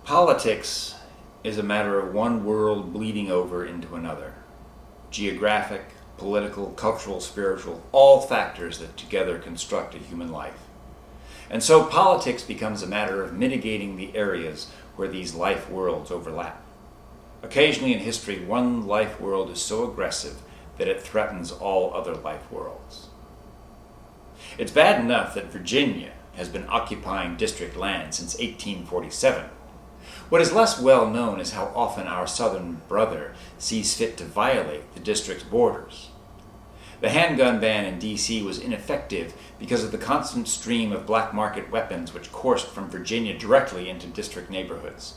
Politics is a matter of one world bleeding over into another. Geographic, political, cultural, spiritual, all factors that together construct a human life. And so politics becomes a matter of mitigating the areas where these life worlds overlap. Occasionally in history, one life world is so aggressive that it threatens all other life worlds. It's bad enough that Virginia has been occupying district land since 1847. What is less well known is how often our southern brother sees fit to violate the district's borders. The handgun ban in D.C. was ineffective because of the constant stream of black market weapons which coursed from Virginia directly into district neighborhoods.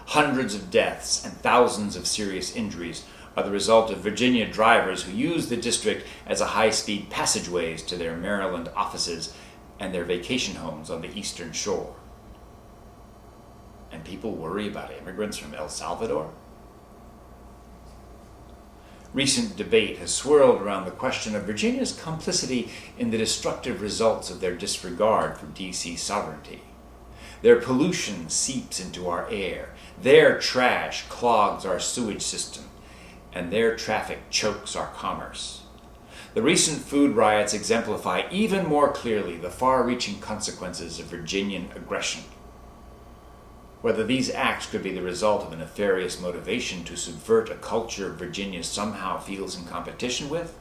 Hundreds of deaths and thousands of serious injuries are the result of Virginia drivers who use the district as a high-speed passageways to their Maryland offices and their vacation homes on the eastern shore. And people worry about immigrants from El Salvador? Recent debate has swirled around the question of Virginia's complicity in the destructive results of their disregard for D.C. sovereignty. Their pollution seeps into our air, their trash clogs our sewage system, and their traffic chokes our commerce. The recent food riots exemplify even more clearly the far-reaching consequences of Virginian aggression. Whether these acts could be the result of a nefarious motivation to subvert a culture Virginia somehow feels in competition with,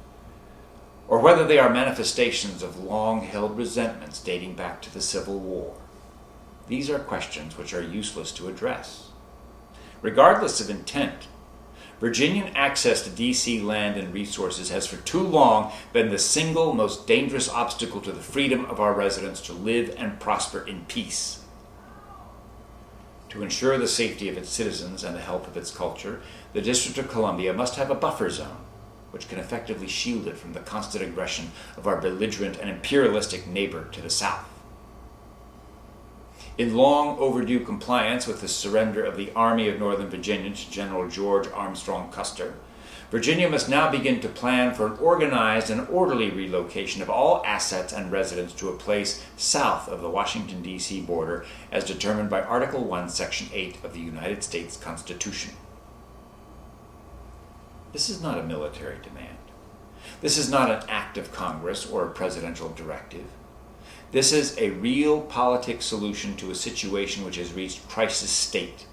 or whether they are manifestations of long-held resentments dating back to the Civil War. These are questions which are useless to address. Regardless of intent, Virginian access to D.C. land and resources has for too long been the single most dangerous obstacle to the freedom of our residents to live and prosper in peace. To ensure the safety of its citizens and the health of its culture, the District of Columbia must have a buffer zone, which can effectively shield it from the constant aggression of our belligerent and imperialistic neighbor to the south. In long overdue compliance with the surrender of the Army of Northern Virginia to General George Armstrong Custer, Virginia must now begin to plan for an organized and orderly relocation of all assets and residents to a place south of the Washington, D.C. border as determined by Article 1, Section 8 of the United States Constitution. This is not a military demand. This is not an act of Congress or a presidential directive. This is a real politic solution to a situation which has reached crisis state.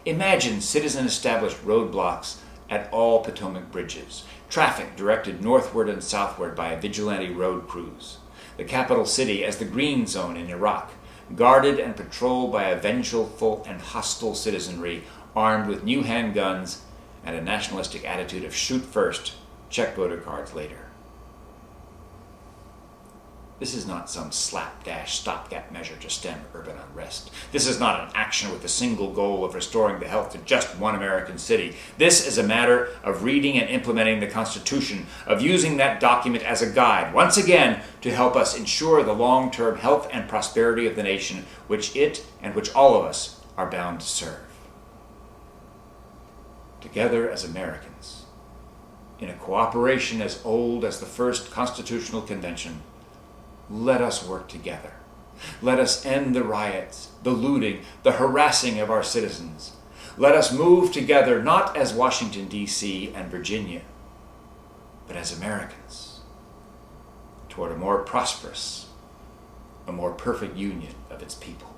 Imagine citizen-established roadblocks at all Potomac bridges, traffic directed northward and southward by a vigilante road crews, the capital city as the green zone in Iraq, guarded and patrolled by a vengeful and hostile citizenry armed with new handguns and a nationalistic attitude of shoot first, check voter cards later. This is not some slapdash stopgap measure to stem urban unrest. This is not an action with the single goal of restoring the health to just one American city. This is a matter of reading and implementing the Constitution, of using that document as a guide, once again, to help us ensure the long-term health and prosperity of the nation, which it and which all of us are bound to serve. Together as Americans, in a cooperation as old as the first Constitutional Convention, let us work together. Let us end the riots, the looting, the harassing of our citizens. Let us move together not as Washington, D.C. and Virginia, but as Americans toward a more prosperous, a more perfect union of its people.